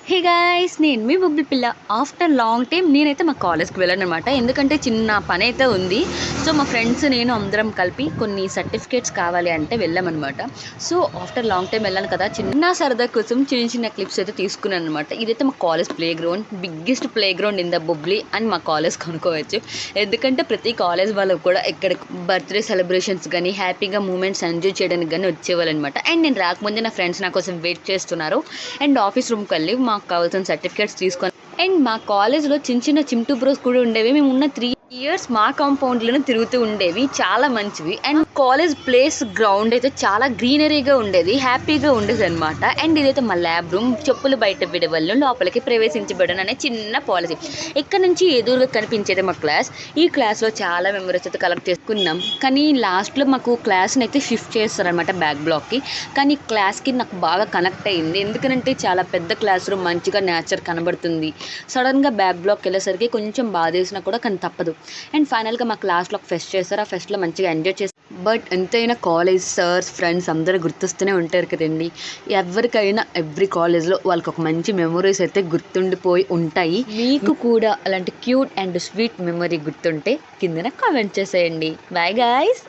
Hey guys, నేను మీ బుబ్బుల పిల్ల. After long time నేనైతే మా కాలేజ్కి వెళ్ళాను అనమాట. ఎందుకంటే చిన్న పని అయితే ఉంది. సో మా ఫ్రెండ్స్ నేను అందరం కలిపి కొన్ని సర్టిఫికేట్స్ కావాలి అంటే వెళ్ళామన్నమాట. సో ఆఫ్టర్ లాంగ్ టైం వెళ్ళాను కదా, చిన్న సరదా కోసం చిన్న చిన్న క్లిప్స్ అయితే తీసుకున్నాను అనమాట. ఇదైతే మా college playground, biggest playground in the బుబ్లీ అని మా కాలేజ్ కనుక్కోవచ్చు. ఎందుకంటే ప్రతి కాలేజ్ వాళ్ళకు కూడా ఇక్కడ బర్త్డే సెలబ్రేషన్స్ కానీ హ్యాపీగా మూమెంట్స్ ఎంజాయ్ చేయడానికి కానీ వచ్చేవాళ్ళు అనమాట. అండ్ నేను రాకముందే నా ఫ్రెండ్స్ నా కోసం వెయిట్ చేస్తున్నారు. అండ్ ఆఫీస్ రూమ్కి వెళ్ళి మాకు కావాల్సిన సర్టిఫికేట్స్ తీసుకొని, అండ్ మా కాలేజ్లో చిన్న చిన్న చింటూ బ్రోస్ కూడా ఉండేవి. మేము ఉన్న 3 ఇయర్స్ మా కాంపౌండ్లోనే తిరుగుతూ ఉండేవి, చాలా మంచివి. అండ్ కాలేజ్ ప్లేస్ గ్రౌండ్ అయితే చాలా గ్రీనరీగా ఉండేది, హ్యాపీగా ఉండేది అనమాట. అండ్ ఇదైతే మా ల్యాబ్ రూమ్. చెప్పులు బయట విడవలను లోపలికి ప్రవేశించబడను అనే చిన్న పాలసీ. ఇక్కడ నుంచి ఎదురుగా కనిపించేది మా క్లాస్. ఈ క్లాస్లో చాలా మెమరీస్ అయితే కలెక్ట్ చేసుకున్నాం. కానీ లాస్ట్లో మాకు క్లాస్ని అయితే షిఫ్ట్ చేస్తారనమాట బ్యాక్ బ్లాక్కి. కానీ క్లాస్కి నాకు బాగా కనెక్ట్ అయ్యింది, ఎందుకంటే చాలా పెద్ద క్లాస్ రూమ్, మంచిగా నేచర్ కనబడుతుంది. సడన్గా బ్యాక్ బ్లాక్కి వెళ్ళేసరికి కొంచెం బాధేసినా కూడా కానీ తప్పదు. అండ్ ఫైనల్గా మా క్లాస్లో ఒక ఫెస్ట్ చేస్తారు. ఆ ఫెస్ట్లో మంచిగా ఎంజాయ్ చేస్తారు. బట్ ఎంతైనా కాలేజ్ సర్స్, ఫ్రెండ్స్ అందరూ గుర్తొస్తూనే ఉంటారు కదండి. ఎవరికైనా ఎవ్రీ కాలేజ్లో వాళ్ళకి ఒక మంచి మెమరీస్ అయితే గుర్తుండిపోయి ఉంటాయి. మీకు కూడా అలాంటి క్యూట్ అండ్ స్వీట్ మెమరీ గుర్తుంటే కిందన కామెంట్ చేసేయండి. Bye guys.